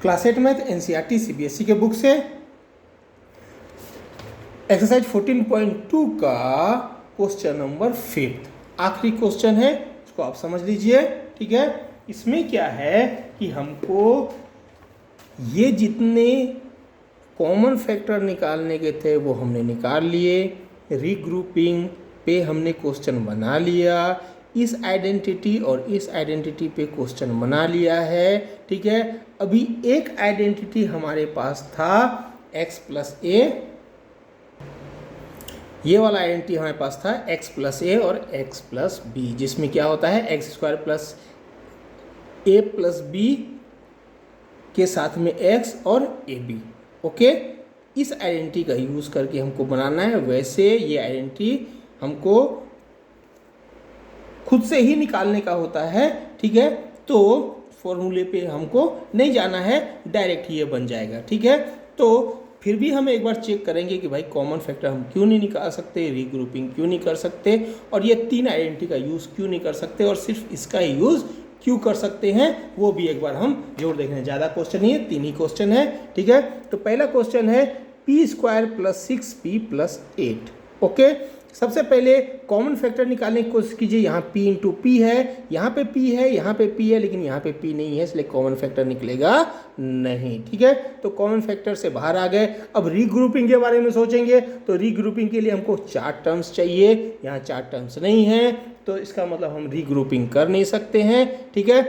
Class 8 math NCERT CBSE के book से exercise 14.2 का क्वेश्चन नंबर 5 आखिरी क्वेश्चन है, इसको आप समझ लीजिए। ठीक है, इसमें क्या है कि हमको ये जितने कॉमन फैक्टर निकालने के थे वो हमने निकाल लिए, रीग्रुपिंग पे हमने क्वेश्चन बना लिया, इस आइडेंटिटी और इस आइडेंटिटी पे क्वेश्चन बना लिया है। ठीक है, अभी एक आइडेंटिटी हमारे पास था x प्लस ए, ये वाला आइडेंटिटी हमारे पास था x प्लस ए और x प्लस बी, जिसमें क्या होता है एक्स स्क्वायर प्लस ए प्लस बी के साथ में x और ए बी। ओके, इस आइडेंटिटी का यूज़ करके हमको बनाना है। वैसे ये आइडेंटिटी हमको खुद से ही निकालने का होता है। ठीक है, तो फॉर्मूले पे हमको नहीं जाना है, डायरेक्ट ये बन जाएगा। ठीक है, तो फिर भी हम एक बार चेक करेंगे कि भाई कॉमन फैक्टर हम क्यों नहीं निकाल सकते, रीग्रुपिंग क्यों नहीं कर सकते, और ये तीन आइडेंटिटी का यूज़ क्यों नहीं कर सकते, और सिर्फ इसका यूज़ क्यों कर सकते हैं, वो भी एक बार हम जोड़ देख रहे हैं। ज़्यादा क्वेश्चन नहीं है, तीन ही क्वेश्चन है। ठीक है, तो पहला क्वेश्चन है P square plus 6p plus 8। Okay, सबसे पहले कॉमन फैक्टर निकालने की कोशिश कीजिए। यहाँ p इंटू पी है, यहाँ पे p है, यहाँ पे p है, लेकिन यहाँ पे p नहीं है, इसलिए कॉमन फैक्टर निकलेगा नहीं। ठीक है, तो कॉमन फैक्टर से बाहर आ गए। अब रीग्रुपिंग के बारे में सोचेंगे तो रीग्रुपिंग के लिए हमको 4 टर्म्स चाहिए, यहाँ 4 टर्म्स नहीं है, तो इसका मतलब हम रीग्रुपिंग कर नहीं सकते हैं। ठीक है,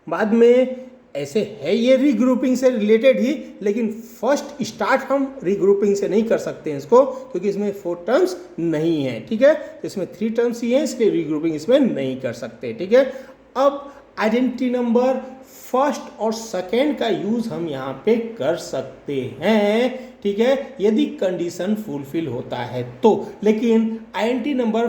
बाद में ऐसे है ये रीग्रुपिंग से रिलेटेड ही, लेकिन फर्स्ट स्टार्ट हम रीग्रुपिंग से नहीं कर सकते हैं इसको, क्योंकि इसमें 4 टर्म्स नहीं है। ठीक है, तो इसमें 3 टर्म्स ही हैं, इसलिए रीग्रुपिंग इसमें नहीं कर सकते। ठीक है, अब आइडेंटिटी नंबर फर्स्ट और सेकेंड का यूज हम यहाँ पे कर सकते हैं। ठीक है, यदि कंडीशन फुलफिल होता है तो, लेकिन आइडेंटिटी नंबर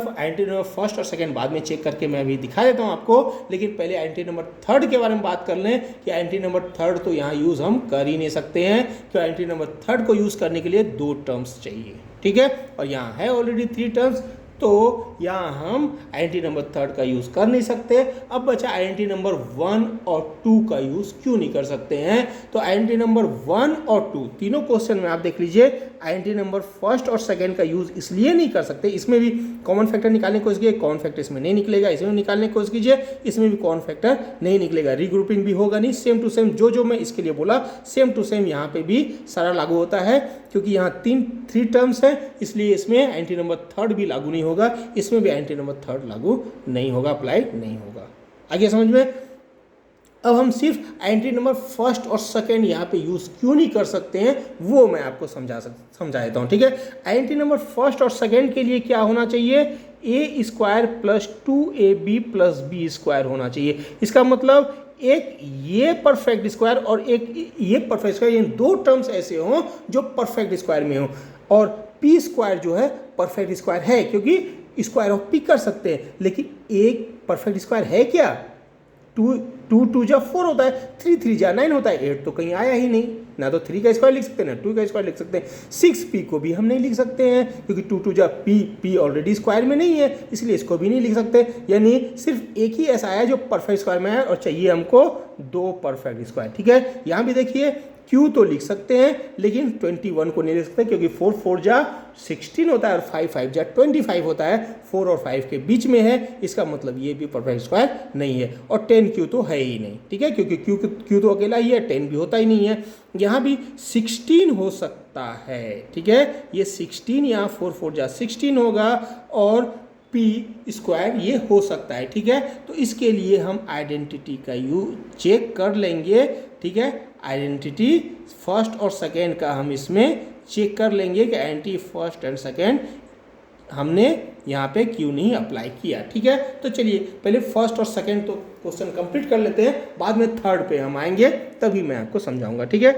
फर्स्ट और सेकेंड बाद में चेक करके मैं अभी दिखा देता हूँ आपको, लेकिन पहले आइडेंटिटी नंबर थर्ड के बारे में बात कर लें कि आइडेंटिटी नंबर थर्ड तो यहाँ यूज हम कर ही नहीं सकते हैं, क्योंकि आइडेंटिटी नंबर थर्ड को यूज करने के लिए 2 टर्म्स चाहिए। ठीक है, और यहाँ है ऑलरेडी 3 टर्म्स, तो यहाँ हम आइडेंटिटी नंबर थर्ड का यूज़ कर नहीं सकते। अब बचा आइडेंटिटी नंबर 1 और 2 का यूज़ क्यों नहीं कर सकते हैं, तो आइडेंटिटी नंबर 1 और 2 तीनों क्वेश्चन में आप देख लीजिए, आइडेंटिटी नंबर फर्स्ट और सेकंड का यूज़ इसलिए नहीं कर सकते, इसमें भी कॉमन फैक्टर निकालने की कोशिश कीजिए, कॉमन फैक्टर इसमें नहीं निकलेगा, इसमें निकालने की कोशिश कीजिए, इसमें भी कॉमन फैक्टर नहीं निकलेगा, रीग्रुपिंग भी होगा नहीं। सेम टू सेम जो मैं इसके लिए बोला, सेम टू सेम यहाँ पे भी सारा लागू होता है, क्योंकि यहाँ 3 टर्म्स है, इसलिए इसमें आइडेंटिटी नंबर थर्ड भी लागू नहीं होगा, इसमें भी आइडेंटिटी नंबर थर्ड लागू नहीं होगा, अप्लाई नहीं होगा। आगे समझ में। अब हम सिर्फ आइडेंटिटी नंबर फर्स्ट और सेकंड यहाँ पे यूज क्यों नहीं कर सकते हैं, वो मैं आपको समझा देता हूँ। ठीक है, आइडेंटिटी नंबर फर्स्ट और सेकंड के लिए क्या होना चाहिए, a square plus 2ab plus B square होना चाहिए। इसका मतलब एक ये परफेक्ट स्क्वायर और एक ये परफेक्ट स्क्वायर, ये 2 टर्म्स ऐसे हों जो परफेक्ट स्क्वायर में हो, और पी स्क्वायर जो है परफेक्ट स्क्वायर है, क्योंकि स्क्वायर ऑफ पी कर सकते हैं, लेकिन एक परफेक्ट स्क्वायर है क्या, 2 जा 4 होता है, 3 जा 9 होता है, 8 तो कहीं आया ही नहीं, ना तो 3 का स्क्वायर लिख सकते हैं ना 2 का स्क्वायर लिख सकते हैं। 6p को भी हम नहीं लिख सकते हैं, क्योंकि 2 जा p ऑलरेडी स्क्वायर में नहीं है, इसलिए इसको भी नहीं लिख सकते। यानी सिर्फ एक ही ऐसा आया जो परफेक्ट स्क्वायर में है, और चाहिए हमको 2 परफेक्ट स्क्वायर। ठीक है, यहाँ भी देखिए q तो लिख सकते हैं, लेकिन 21 को नहीं लिख सकते, क्योंकि 4 जा 16 होता है और 5 जा 25 होता है, 4 और 5 के बीच में है, इसका मतलब ये भी परफेक्ट स्क्वायर नहीं है, और 10q तो है ही नहीं। ठीक है, क्योंकि q तो अकेला ही है, 10 भी होता ही नहीं है। यहाँ भी 16 हो सकता है। ठीक है, ये 16 यहाँ 4 जा 16 होगा, और p स्क्वायर ये हो सकता है। ठीक है, तो इसके लिए हम आइडेंटिटी का चेक कर लेंगे। ठीक है, आइडेंटिटी फर्स्ट और सेकेंड का हम इसमें चेक कर लेंगे कि आइडेंटिटी फर्स्ट एंड सेकेंड हमने यहाँ पे क्यों नहीं अप्लाई किया। ठीक है, तो चलिए पहले फर्स्ट और सेकेंड तो क्वेश्चन कंप्लीट कर लेते हैं, बाद में थर्ड पे हम आएंगे, तभी मैं आपको समझाऊंगा। ठीक है,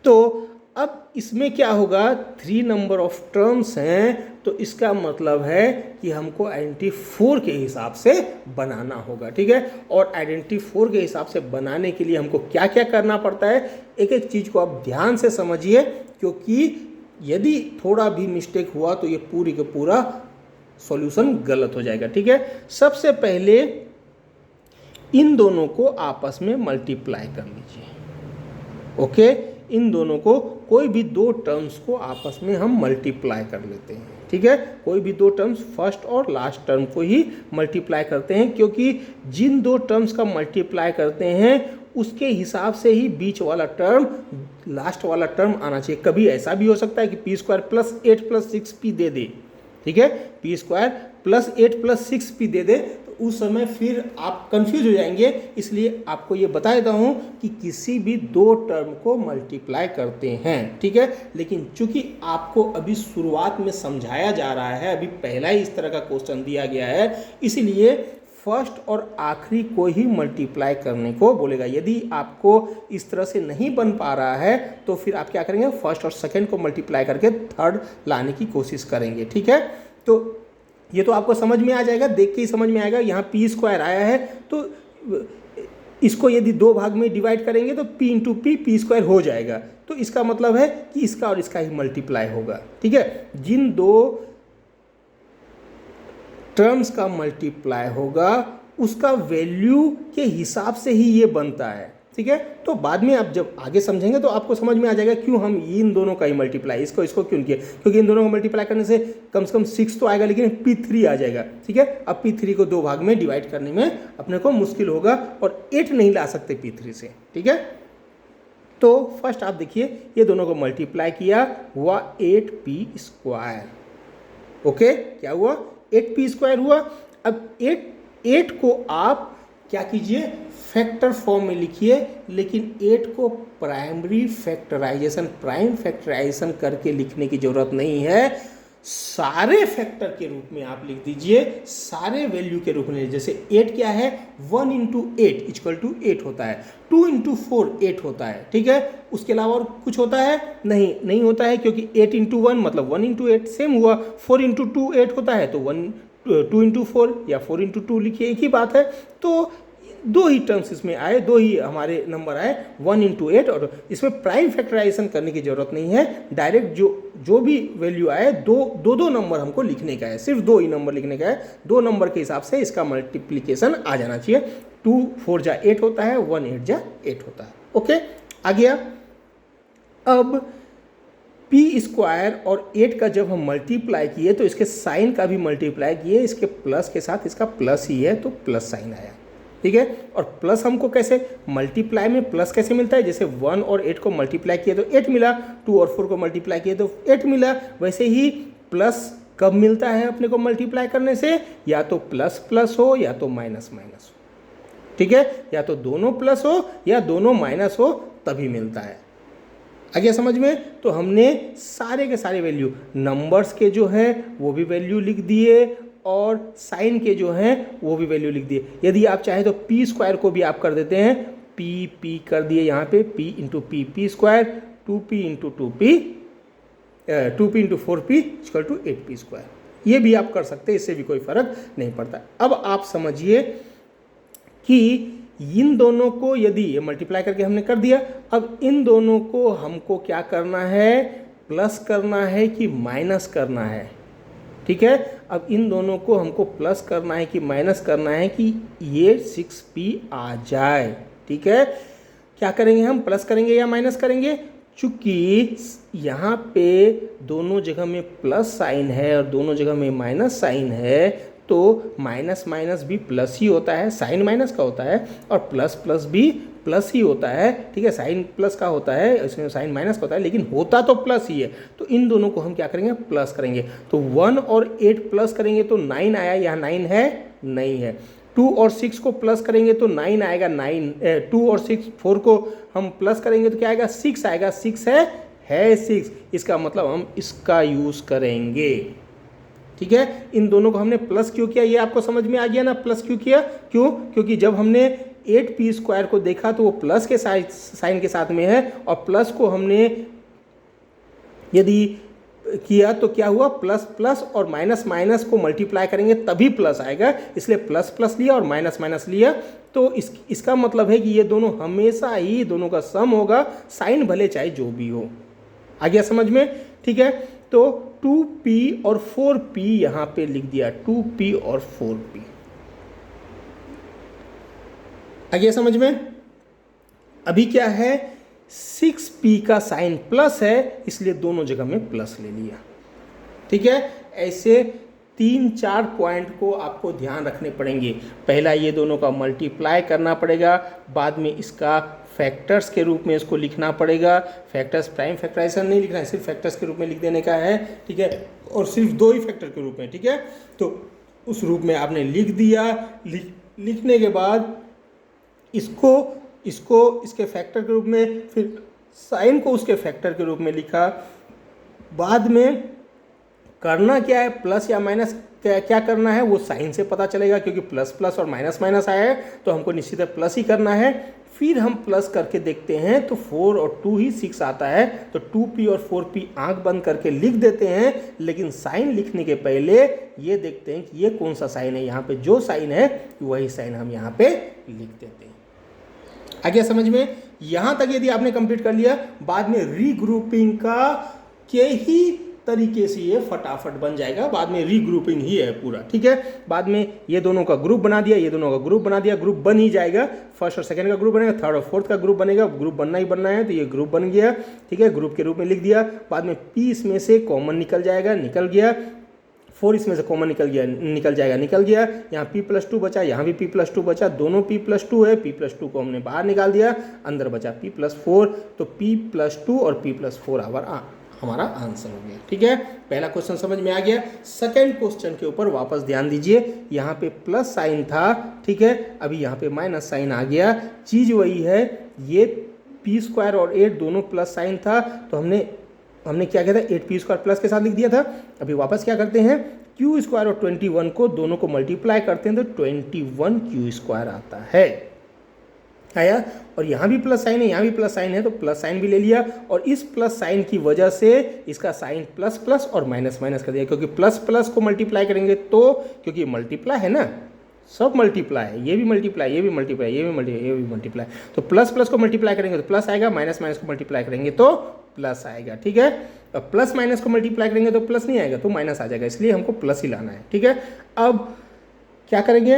तो अब इसमें क्या होगा, 3 नंबर ऑफ टर्म्स हैं, तो इसका मतलब है कि हमको आइडेंटिटी 4 के हिसाब से बनाना होगा। ठीक है, और आइडेंटिटी 4 के हिसाब से बनाने के लिए हमको क्या क्या करना पड़ता है, एक एक चीज़ को आप ध्यान से समझिए, क्योंकि यदि थोड़ा भी मिस्टेक हुआ तो ये पूरी का पूरा सॉल्यूशन गलत हो जाएगा। ठीक है, सबसे पहले इन दोनों को आपस में मल्टीप्लाई कर लीजिए। ओके, इन दोनों को कोई भी दो टर्म्स को आपस में हम मल्टीप्लाई कर लेते हैं, ठीक है। कोई भी दो टर्म्स फर्स्ट और लास्ट टर्म को ही मल्टीप्लाई करते हैं, क्योंकि जिन दो टर्म्स का मल्टीप्लाई करते हैं उसके हिसाब से ही बीच वाला टर्म लास्ट वाला टर्म आना चाहिए। कभी ऐसा भी हो सकता है कि P square plus 8 plus 6p दे दे, ठीक है, P square plus 8 plus 6p दे दे, तो उस समय फिर आप कंफ्यूज हो जाएंगे। इसलिए आपको ये बता देता हूँ कि किसी भी दो टर्म को मल्टीप्लाई करते हैं, ठीक है। लेकिन चूंकि आपको अभी शुरुआत में समझाया जा रहा है, अभी पहला ही इस तरह का क्वेश्चन दिया गया है, इसीलिए फर्स्ट और आखिरी को ही मल्टीप्लाई करने को बोलेगा। यदि आपको इस तरह से नहीं बन पा रहा है तो फिर आप क्या करेंगे, फर्स्ट और सेकंड को मल्टीप्लाई करके थर्ड लाने की कोशिश करेंगे, ठीक है। तो ये तो आपको समझ में आ जाएगा, देख के ही समझ में आएगा। यहाँ पी स्क्वायर आया है तो इसको यदि दो भाग में डिवाइड करेंगे तो p इंटू पी स्क्वायर हो जाएगा। तो इसका मतलब है कि इसका और इसका ही मल्टीप्लाई होगा, ठीक है। जिन दो टर्म्स का मल्टीप्लाई होगा उसका वैल्यू के हिसाब से ही ये बनता है, ठीक है। तो बाद में आप जब आगे समझेंगे तो आपको समझ में आ जाएगा क्यों हम इन दोनों का ही मल्टीप्लाई इसको क्यों किया, क्योंकि इन दोनों को मल्टीप्लाई करने से कम 6 तो आएगा, लेकिन p3 आ जाएगा, ठीक है। अब p3 को दो भाग में डिवाइड करने में अपने को मुश्किल होगा और 8 नहीं ला सकते p3 से, ठीक है। तो फर्स्ट आप देखिए, ये दोनों को मल्टीप्लाई किया, हुआ 8p स्क्वायर, ओके, क्या हुआ, 8p स्क्वायर हुआ। अब 8 को आप क्या कीजिए, फैक्टर फॉर्म में लिखिए, लेकिन 8 को प्राइम फैक्टराइजेशन करके लिखने की जरूरत नहीं है। सारे फैक्टर के रूप में आप लिख दीजिए, सारे वैल्यू के रूप में। जैसे 8 क्या है, 1 इंटू 8 इक्वल टू 8 होता है, 2 इंटू 4 8 होता है, ठीक है। उसके अलावा और कुछ होता है, नहीं होता है, क्योंकि 8 इंटू 1 मतलब 1 इंटू 8 सेम हुआ। 4 इंटू 2 8 होता है, तो 2 इंटू 4 या 4 इंटू 2 लिखिए, एक ही बात है। तो दो ही टर्म्स इसमें आए, दो ही हमारे नंबर आए, 1 इंटू 8, और इसमें प्राइम फैक्टराइजेशन करने की जरूरत नहीं है। डायरेक्ट जो भी वैल्यू आए, दो नंबर हमको लिखने का है, सिर्फ दो ही नंबर लिखने का है। दो नंबर के हिसाब से इसका मल्टीप्लिकेशन आ जाना चाहिए। 2 4 जा 8 होता है, 1 8 जा 8 होता है, ओके, आ गया। अब p स्क्वायर और 8 का जब हम मल्टीप्लाई किए तो इसके साइन का भी मल्टीप्लाई किए, इसके प्लस के साथ इसका प्लस ही है तो प्लस साइन आया, ठीक है। और प्लस हमको कैसे, मल्टीप्लाई में प्लस कैसे मिलता है, जैसे 1 और 8 को मल्टीप्लाई किए तो 8 मिला, 2 और 4 को मल्टीप्लाई किए तो 8 मिला। वैसे ही प्लस कब मिलता है अपने को मल्टीप्लाई करने से, या तो प्लस प्लस हो या तो माइनस माइनस हो, ठीक है, या तो दोनों प्लस हो या दोनों माइनस हो, तभी मिलता है। आ गया समझ में। तो हमने सारे के सारे वैल्यू, नंबर्स के जो है वो भी वैल्यू लिख दिए और साइन के जो हैं वो भी वैल्यू लिख दिए। यदि आप चाहें तो p स्क्वायर को भी आप कर देते हैं, p कर दिए यहाँ पे, p into P square, 2p into 2p into 4p equal to 8p square, ये भी आप कर सकते हैं, इससे भी कोई फर्क नहीं पड़ता। अब आप समझिए कि इन दोनों को यदि ये मल्टीप्लाई करके हमने कर दिया, अब इन दोनों को हमको क्या करना है, प्लस करना है कि माइनस करना है, ठीक है। अब इन दोनों को हमको प्लस करना है कि माइनस करना है कि ये 6p आ जाए, ठीक है। क्या करेंगे हम, प्लस करेंगे या माइनस करेंगे, चूंकि यहाँ पे दोनों जगह में प्लस साइन है और दोनों जगह में माइनस साइन है, तो माइनस माइनस भी प्लस ही होता है, साइन माइनस का होता है, और प्लस प्लस भी प्लस ही होता है, ठीक है। साइन प्लस का होता है, इसमें साइन माइनस का होता है, लेकिन होता तो प्लस ही है। तो इन दोनों को हम क्या करेंगे, प्लस करेंगे। तो 1 और 8 प्लस करेंगे तो 9 आया, यहाँ 9 है, नहीं है। 2 और 6 को प्लस करेंगे तो 9 आएगा, 2 और 6 4 को हम प्लस करेंगे तो क्या आएगा, 6 आएगा, 6 है 6, इसका मतलब हम इसका यूज़ करेंगे, ठीक है। इन दोनों को हमने प्लस क्यों किया, ये आपको समझ में आ गया ना, प्लस क्यों किया, क्योंकि जब हमने 8p स्क्वायर को देखा तो वो प्लस के साइन के साथ में है, और प्लस को हमने यदि किया तो क्या हुआ, प्लस प्लस और माइनस माइनस को मल्टीप्लाई करेंगे तभी प्लस आएगा, इसलिए प्लस प्लस लिया और माइनस माइनस लिया। तो इसका मतलब है कि ये दोनों हमेशा ही दोनों का सम होगा, साइन भले चाहे जो भी हो। आ गया समझ में, ठीक है। तो 2p और 4p यहाँ पे लिख दिया, 2p और 4p। आ गया समझ में। अभी क्या है 6p का साइन प्लस है, इसलिए दोनों जगह में प्लस ले लिया। ठीक है, ऐसे 3-4 पॉइंट को आपको ध्यान रखने पड़ेंगे। पहला ये दोनों का मल्टीप्लाई करना पड़ेगा, बाद में इसका फैक्टर्स के रूप में इसको लिखना पड़ेगा। फैक्टर्स प्राइम फैक्टराइजेशन नहीं लिखना है, सिर्फ फैक्टर्स के रूप में लिख देने का है। ठीक है, और सिर्फ 2 ही फैक्टर के रूप में। ठीक है, तो उस रूप में आपने लिख दिया। लिखने के बाद इसको इसके फैक्टर के रूप में, फिर साइन को उसके फैक्टर के रूप में लिखा। बाद में करना क्या है, प्लस या माइनस क्या करना है वो साइन से पता चलेगा, क्योंकि प्लस प्लस और माइनस माइनस आया है तो हमको निश्चित है प्लस ही करना है। फिर हम प्लस करके देखते हैं तो 4 और 2 ही 6 आता है, तो 2p और 4p आंख बंद करके लिख देते हैं। लेकिन साइन लिखने के पहले ये देखते हैं कि ये कौन सा साइन है, यहाँ पे जो साइन है वही साइन हम यहाँ पे लिख देते हैं। आ गया समझ में? यहाँ तक यदि आपने कंप्लीट कर लिया, बाद में रीग्रुपिंग का के ही तरीके से ये फटाफट बन जाएगा। बाद में रीग्रुपिंग ही है पूरा। ठीक है, बाद में ये दोनों का ग्रुप बना दिया, ये दोनों का ग्रुप बना दिया, ग्रुप बन ही जाएगा। फर्स्ट और सेकंड का ग्रुप बनेगा, थर्ड और फोर्थ का ग्रुप बनेगा। ग्रुप बनना ही बनना है, तो ये ग्रुप बन गया। ठीक है, ग्रुप के रूप में लिख दिया। बाद में p इसमें से कॉमन निकल जाएगा, निकल गया। 4 इसमें से कॉमन निकल जाएगा, निकल गया। यहाँ p+2 बचा, यहाँ भी p+2 बचा, दोनों p+2 है। p+2 को हमने बाहर निकाल दिया, अंदर बचा p+4। तो p+2 और p+4 हमारा आंसर हो गया। ठीक है, पहला क्वेश्चन समझ में आ गया। सेकंड क्वेश्चन के ऊपर वापस ध्यान दीजिए। यहाँ पे प्लस साइन था, ठीक है, अभी यहाँ पे माइनस साइन आ गया। चीज़ वही है, ये p² और 8 दोनों प्लस साइन था, तो हमने क्या किया था, 8p² प्लस के साथ लिख दिया था। अभी वापस क्या करते हैं, q² और 21 को दोनों को मल्टीप्लाई करते हैं तो 21q² आता है। आया, और यहाँ भी प्लस साइन है, यहाँ भी प्लस साइन है, तो प्लस साइन भी ले लिया। और इस प्लस साइन की वजह से इसका साइन प्लस प्लस और माइनस माइनस कर दिया, क्योंकि प्लस प्लस को मल्टीप्लाई करेंगे तो, क्योंकि मल्टीप्लाई है ना, सब मल्टीप्लाई है, ये भी मल्टीप्लाई, ये भी मल्टीप्लाई, ये भी मल्टीप्लाई, ये भी मल्टीप्लाई। तो प्लस प्लस को मल्टीप्लाई करेंगे तो प्लस आएगा, माइनस माइनस को मल्टीप्लाई करेंगे तो प्लस आएगा। ठीक है, अब प्लस माइनस को मल्टीप्लाई करेंगे तो प्लस नहीं आएगा, तो माइनस आ जाएगा, इसलिए हमको प्लस ही लाना है। ठीक है, अब क्या करेंगे,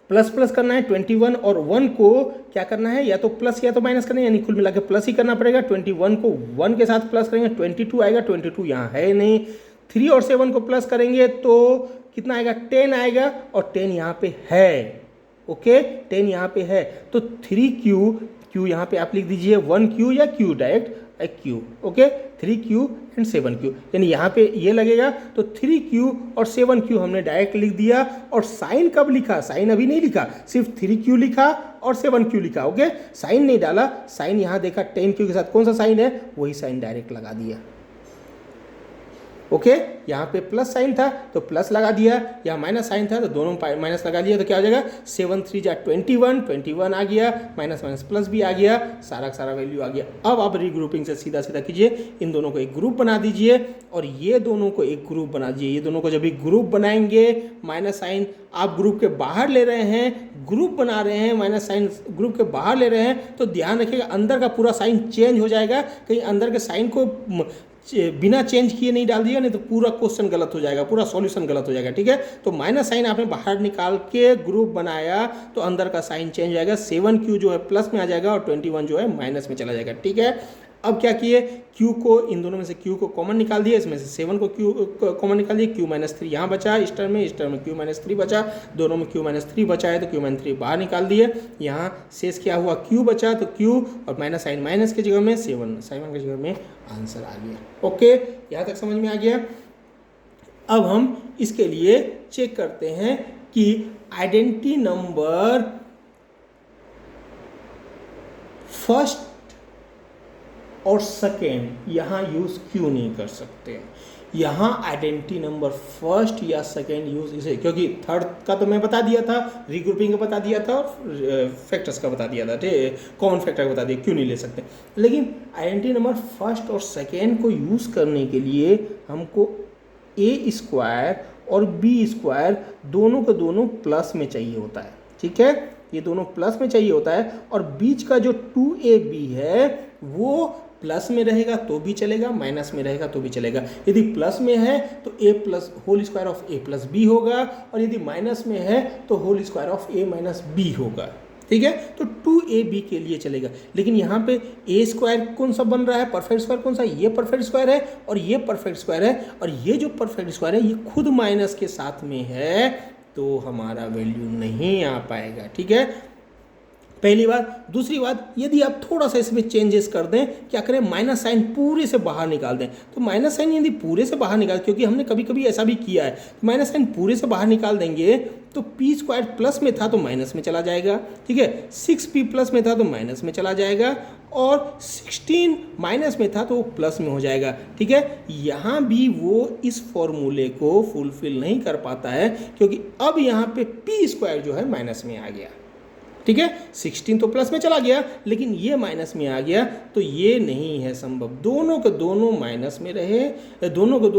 प्लस प्लस करना है। 21 और 1 को क्या करना है, या तो प्लस या तो माइनस करना है, यानी कुल मिला के प्लस ही करना पड़ेगा। 21 को 1 के साथ प्लस करेंगे, 22 आएगा, 22 यहाँ है नहीं। 3 और 7 को प्लस करेंगे तो कितना आएगा, 10 आएगा, और 10 यहाँ पे है। ओके, 10 यहाँ पे है, तो 3q यहाँ पे आप लिख दीजिए 1q या q direct q। Okay, 3q and 7q, यानी यहाँ पे ये लगेगा, तो 3q और 7q हमने डायरेक्ट लिख दिया। और साइन कब लिखा, साइन अभी नहीं लिखा, सिर्फ 3q लिखा और 7q लिखा। ओके, साइन नहीं डाला, साइन यहाँ देखा 10q के साथ कौन सा साइन है, वही साइन डायरेक्ट लगा दिया। ओके, यहाँ पे प्लस साइन था तो प्लस लगा दिया, यहाँ माइनस साइन था तो दोनों माइनस लगा दिया, तो क्या हो जाएगा, 7 3 जा 21 आ गया, माइनस माइनस प्लस भी आ गया, सारा सारा वैल्यू आ गया। अब आप रीग्रुपिंग से सीधा सीधा कीजिए, इन दोनों को एक ग्रुप बना दीजिए और ये दोनों को एक ग्रुप बना दीजिए। ये दोनों को जब भी ग्रुप बनाएंगे, माइनस साइन आप ग्रुप के बाहर ले रहे हैं, ग्रुप बना रहे हैं, माइनस साइन ग्रुप के बाहर ले रहे हैं, तो ध्यान रखिएगा अंदर का पूरा साइन चेंज हो जाएगा। कहीं अंदर के साइन को बिना चेंज किए नहीं डाल दिया, नहीं तो पूरा क्वेश्चन गलत हो जाएगा, पूरा सॉल्यूशन गलत हो जाएगा। ठीक है, तो माइनस साइन आपने बाहर निकाल के ग्रुप बनाया तो अंदर का साइन चेंज हो जाएगा। 7q जो है प्लस में आ जाएगा और 21 जो है माइनस में चला जाएगा। ठीक है, अब क्या किए, q को, इन दोनों में से q को कॉमन निकाल दिया, इसमें से 7 को q कॉमन निकाल दिया, q-3 यहाँ बचा, इस टर्म में q-3 बचा, दोनों में q-3 बचा है तो q-3 बाहर निकाल दिए। यहाँ शेष क्या हुआ, q बचा, तो q और माइनस साइन माइनस की जगह में 7 की जगह में आंसर आ गया। ओके, यहाँ तक समझ में आ गया। अब हम इसके लिए चेक करते हैं कि आइडेंटिटी नंबर फर्स्ट और सेकेंड यहाँ यूज़ क्यों नहीं कर सकते। यहाँ आइडेंटिटी नंबर फर्स्ट या सेकेंड यूज़ इसे, क्योंकि थर्ड का तो मैं बता दिया था, रीग्रुपिंग का बता दिया था और फैक्टर्स का बता दिया था, कॉमन फैक्टर का बता दिया, क्यों नहीं ले सकते। लेकिन आइडेंटिटी नंबर फर्स्ट और सेकेंड को यूज़ करने के लिए हमको a² और b² दोनों के दोनों प्लस में चाहिए होता है। ठीक है, ये दोनों प्लस में चाहिए होता है, और बीच का जो 2ab है वो प्लस में रहेगा तो भी चलेगा, माइनस में रहेगा तो भी चलेगा। यदि प्लस में है तो a+² ऑफ a+ b होगा, और यदि माइनस में है तो whole square of a - b होगा। ठीक है। तो 2ab के लिए चलेगा, लेकिन यहाँ पे ए स्क्वायर कौन सा बन रहा है, परफेक्ट स्क्वायर कौन सा, ये परफेक्ट स्क्वायर है और ये परफेक्ट स्क्वायर है, और ये जो परफेक्ट स्क्वायर है ये खुद माइनस के साथ में है, तो हमारा वैल्यू नहीं आ पाएगा। ठीक है, पहली बात। दूसरी बात, यदि आप थोड़ा सा इसमें चेंजेस कर दें, क्या करें, माइनस साइन पूरे से बाहर निकाल दें, तो माइनस साइन यदि पूरे से बाहर निकाल, क्योंकि हमने कभी कभी ऐसा भी किया है, तो माइनस साइन पूरे से बाहर निकाल देंगे तो पी स्क्वायर प्लस में था तो माइनस में चला जाएगा। ठीक है, 6p प्लस में था तो माइनस में चला जाएगा, और 16 माइनस में था तो वो प्लस में हो जाएगा। ठीक है, यहाँ भी वो इस फॉर्मूले को फुलफिल नहीं कर पाता है, क्योंकि अब यहाँ पे पी स्क्वायर जो है माइनस में आ गया। ठीक है, 16 तो प्लस में चला गया, लेकिन ये माइनस में आ गया, तो ये नहीं है संभव। दोनों के दोनों माइनस में रहे, दोनों के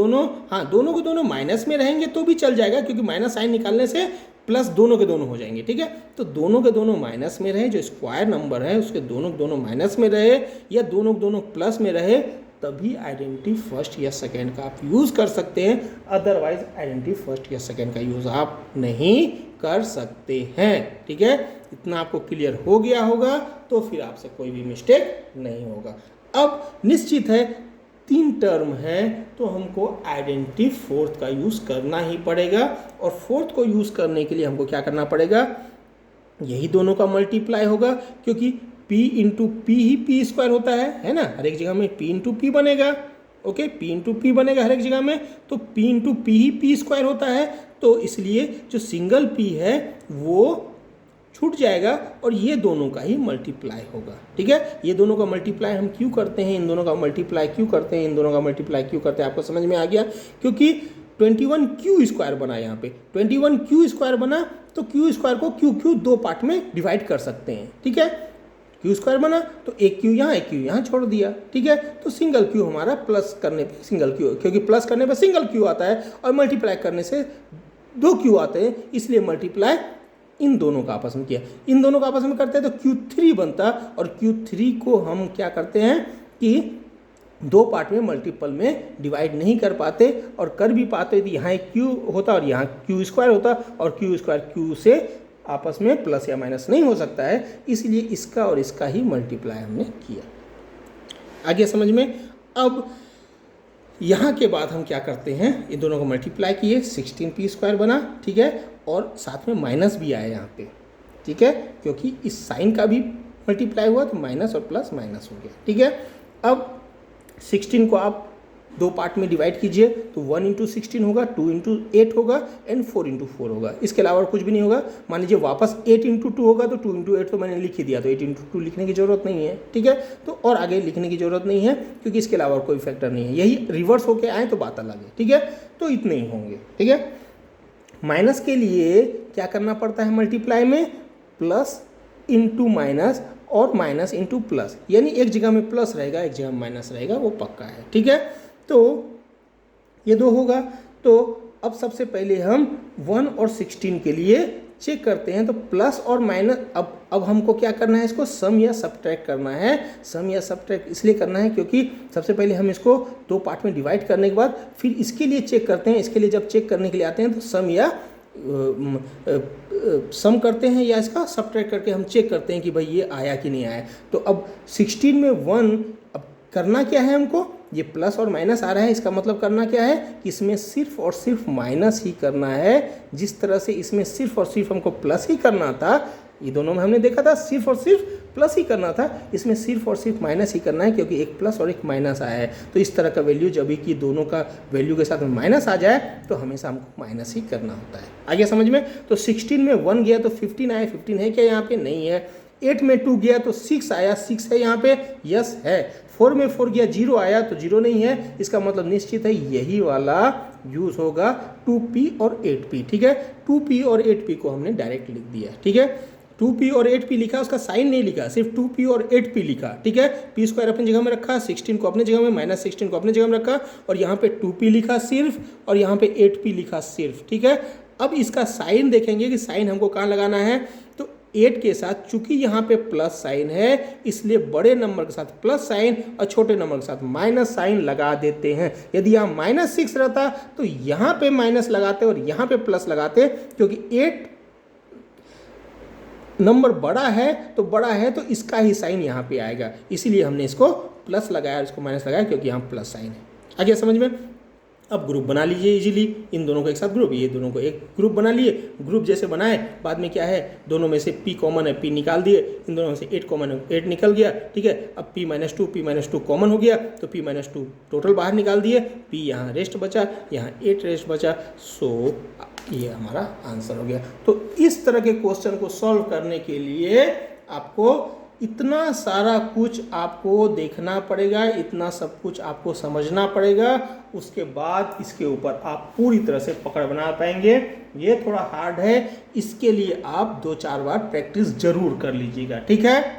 दोनों माइनस में रहेंगे तो भी चल जाएगा, क्योंकि माइनस साइन निकालने से प्लस दोनों के दोनों हो जाएंगे। ठीक है, तो दोनों के दोनों माइनस में रहे, जो स्क्वायर नंबर है उसके दोनों के दोनों माइनस में रहे या दोनों के दोनों प्लस में रहे, तभी आइडेंटिटी फर्स्ट या सेकंड का आप यूज़ कर सकते हैं, अदरवाइज आइडेंटिटी फर्स्ट या सेकंड का यूज़ आप नहीं कर सकते हैं। ठीक है, इतना आपको क्लियर हो गया होगा, तो फिर आपसे कोई भी मिस्टेक नहीं होगा। अब निश्चित है 3 टर्म है, तो हमको आइडेंटिटी फोर्थ का यूज़ करना ही पड़ेगा, और फोर्थ को यूज़ करने के लिए हमको क्या करना पड़ेगा, यही दोनों का मल्टीप्लाई होगा, क्योंकि p इंटू पी ही पी स्क्वायर होता है ना, हर एक जगह में p इंटू पी बनेगा। ओके, p इंटू पी बनेगा हर एक जगह में, तो p इंटू पी ही पी स्क्वायर होता है, तो इसलिए जो सिंगल p है वो छूट जाएगा और ये दोनों का ही मल्टीप्लाई होगा। ठीक है, ये दोनों का मल्टीप्लाई हम क्यों करते हैं, इन दोनों का मल्टीप्लाई क्यों करते हैं, इन दोनों का मल्टीप्लाई क्यों करते हैं, आपको समझ में आ गया, क्योंकि 21q स्क्वायर बना, यहाँ पे 21q स्क्वायर बना, तो q स्क्वायर को क्यू 2 पार्ट में डिवाइड कर सकते हैं। ठीक है, क्यू स्क्वायर बना तो एक क्यू यहाँ छोड़ दिया। ठीक है, तो सिंगल क्यू हमारा प्लस करने पे सिंगल क्यू, क्योंकि प्लस करने पे सिंगल क्यू आता है और मल्टीप्लाई करने से 2 क्यू आते हैं, इसलिए मल्टीप्लाई इन दोनों का आपस में किया। इन दोनों का आपस में करते हैं तो Q3 बनता, और Q3 को हम क्या करते हैं कि 2 पार्ट में मल्टीपल में डिवाइड नहीं कर पाते, और कर भी पाते तो यहाँ एक क्यू होता और यहाँ क्यू स्क्वायर होता, और क्यू स्क्वायर क्यू से आपस में प्लस या माइनस नहीं हो सकता है, इसलिए इसका और इसका ही मल्टीप्लाई हमने किया। आगे समझ में। अब यहाँ के बाद हम क्या करते हैं, इन दोनों को मल्टीप्लाई किए, 16p स्क्वायर बना। ठीक है, और साथ में माइनस भी आया यहाँ पे। ठीक है, क्योंकि इस साइन का भी मल्टीप्लाई हुआ तो माइनस और प्लस माइनस हो गया। ठीक है, अब 16 को आप 2 पार्ट में डिवाइड कीजिए, तो 1 इंटू 16 होगा, 2 इंटू 8 होगा, एंड 4 इंटू 4 होगा। इसके अलावा कुछ भी नहीं होगा। मान लीजिए वापस 8 इंटू 2 होगा, तो 2 इंटू 8 तो मैंने लिख ही दिया, तो 8 इंटू 2 लिखने की जरूरत नहीं है। ठीक है, तो और आगे लिखने की जरूरत नहीं है, क्योंकि इसके अलावा कोई फैक्टर नहीं है। यही रिवर्स होके आए तो बात अलग है। ठीक है, तो इतने ही होंगे। ठीक है, माइनस के लिए क्या करना पड़ता है, मल्टीप्लाई में प्लस इंटू माइनस और माइनस इंटू प्लस, यानी एक जगह में प्लस रहेगा एक जगह में माइनस रहेगा, वो पक्का है। ठीक है, तो ये 2 होगा। तो अब सबसे पहले हम 1 और 16 के लिए चेक करते हैं, तो प्लस और माइनस, अब हमको क्या करना है, इसको सम या सब्ट्रैक्ट करना है। सम या सब्ट्रैक्ट इसलिए करना है क्योंकि सबसे पहले हम इसको 2 पार्ट में डिवाइड करने के बाद फिर इसके लिए चेक करते हैं। इसके लिए जब चेक करने के लिए आते हैं तो सम करते हैं, या इसका सब्ट्रैक्ट करके हम चेक करते हैं कि भाई ये आया कि नहीं आया। तो अब 16 में 1, अब करना क्या है हमको, ये प्लस और माइनस आ रहा है, इसका मतलब करना क्या है कि इसमें सिर्फ और सिर्फ माइनस ही करना है। जिस तरह से इसमें सिर्फ और सिर्फ हमको प्लस ही करना था, ये दोनों में हमने देखा था सिर्फ और सिर्फ प्लस ही करना था, इसमें सिर्फ और सिर्फ माइनस ही करना है, क्योंकि एक प्लस और एक माइनस आया है। तो इस तरह का वैल्यू जब भी कि दोनों का वैल्यू के साथ में माइनस आ जाए तो हमेशा हमको माइनस ही करना होता है। आगे समझ में। तो 16 में 1 गया तो 15 आया, 15 है क्या यहाँ पे, नहीं है। 8 में 2 गया तो 6 आया, 6 है यहाँ पे, यस है। 4 में 4 गया, 0 आया तो 0 नहीं है, इसका मतलब निश्चित है यही वाला यूज होगा 2p और 8p। ठीक है, 2p और 8p को हमने डायरेक्ट लिख दिया। ठीक है, 2p और 8p लिखा, उसका साइन नहीं लिखा, सिर्फ 2p और 8p लिखा। ठीक है, p स्क्वायर अपनी जगह में रखा, 16 को अपनी जगह में, माइनस 16 को अपनी जगह में रखा, और यहाँ पे 2p लिखा सिर्फ, और यहाँ पे 8p लिखा सिर्फ। ठीक है, अब इसका साइन देखेंगे कि साइन हमको कहाँ लगाना है, तो 8 के साथ, चूंकि यहाँ पे प्लस साइन है इसलिए बड़े नंबर के साथ प्लस साइन और छोटे नंबर के साथ माइनस साइन लगा देते हैं। यदि यहाँ -6 रहता तो यहाँ पे माइनस लगाते और यहाँ पे प्लस लगाते, क्योंकि 8 नंबर बड़ा है तो इसका ही साइन यहाँ पे आएगा, इसीलिए हमने इसको प्लस लगाया और इसको माइनस लगाया, क्योंकि यहाँ प्लस साइन है। आ गया समझ में? अब ग्रुप बना लीजिए इजीली, इन दोनों को एक साथ ग्रुप, ये दोनों को एक ग्रुप बना लिए। ग्रुप जैसे बनाए, बाद में क्या है, दोनों में से p कॉमन है, p निकाल दिए, इन दोनों में से 8 कॉमन है, 8 निकल गया, ठीक है। अब p-2 कॉमन हो गया, तो p-2 टोटल बाहर निकाल दिए, p यहाँ रेस्ट बचा, यहाँ 8 रेस्ट बचा, सो ये हमारा आंसर हो गया। तो इस तरह के क्वेश्चन को सॉल्व करने के लिए आपको इतना सारा कुछ आपको देखना पड़ेगा, इतना सब कुछ आपको समझना पड़ेगा, उसके बाद इसके ऊपर आप पूरी तरह से पकड़ बना पाएंगे। ये थोड़ा हार्ड है, इसके लिए आप 2-4 बार प्रैक्टिस जरूर कर लीजिएगा, ठीक है।